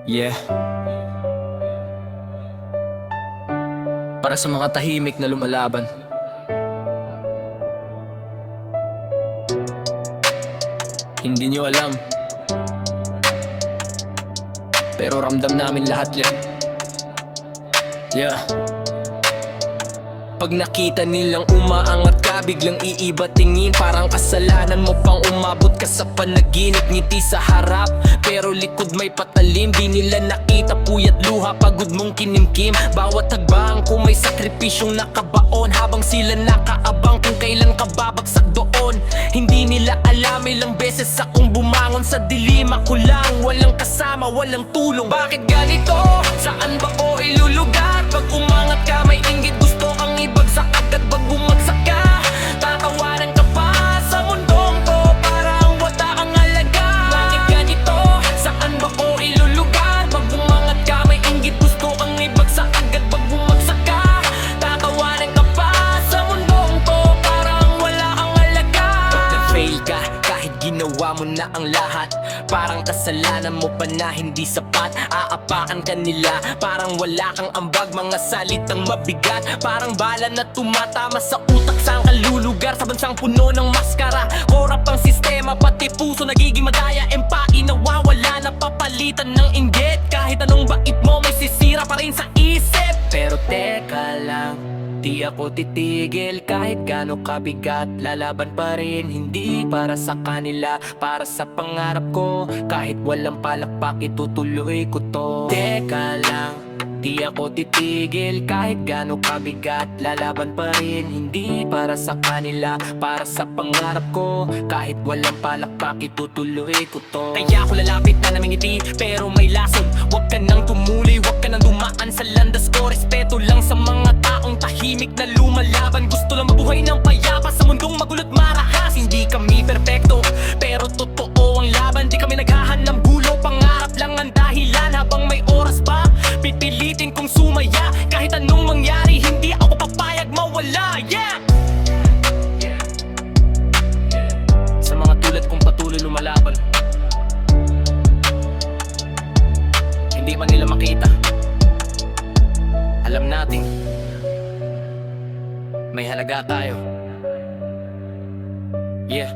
Yeah. Para sa mga tahimik na lumalaban, hindi nyo alam, pero ramdam namin lahat yan. Yeah. Pag nakita nilang umaangat ka, biglang iiba tingin. Parang kasalanan mo pang umabot ka sa panaginip. Ngiti sa harap, pero likod may patalim. Di nila nakita puyat luha, pagod mong kinimkim. Bawat hagbang ko may sakripisyong nakabaon, habang sila nakaabang kung kailan ka babagsak doon. Hindi nila alam ilang beses akong bumangon sa dilim. Ako lang, walang kasama, walang tulong. Bakit ganito? Saan ba ko ilulugar? Pag umangat ka may inggit, gusto kang ibagsak agad. Pag bumagsak ka, tatawanan ka pa sa mundong to, parang wala kang alaga. Bakit ganito? Saan ba ko ilulugar? Pag umangat ka may inggit, gusto kang ibagsak agad. Pag bumagsak ka, tatawanan ka pa sa mundong to, parang wala kang alaga. Pag nag-fail ka, kahit ginawa mo na ang lahat, parang kasalanan mo pa na hindi sapat. Aapakan ka nila, parang wala kang ambag. Mga salitang mabigat, parang bala na tumatama sa utak. Saan ka lulugar? Sa bansang puno ng maskara. Korap ang sistema, pati puso nagiging madaya. Empati nawawala, napapalitan ng inggit. Kahit anong bait mo, may sisira pa rin sa isip. Pero teka lang, di ako titigil. Kahit gaano kabigat, lalaban pa rin. Hindi para sa kanila, para sa pangarap ko. Kahit walang palakpak, itutuloy ko to. Teka lang, di ako titigil. Kahit gaano kabigat, lalaban pa rin. Hindi para sa kanila, para sa pangarap ko. Kahit walang palakpak, itutuloy ko to. Kaya ako lalapit na namingiti, pero may lason. Huwag ka nang tumuli, huwag ka nang dumaan sa landas ko. Respeto lang sa mga taong tahimik na lumalaban. Gusto lang mabuhay ng payapa sa mundong magulot marahas. Hindi kami perpekto, pero totoo ang laban. Di kami naghahan ng bulo, pangarap lang ang dahilan. Habang may oras pa, pipilitin kong sumaya. Kahit anong mangyari, hindi ako papayag mawala. Yeah! Sa mga tulad kong patuloy lumalaban, hindi man nila makita, alam nating may halaga tayo. Yeah.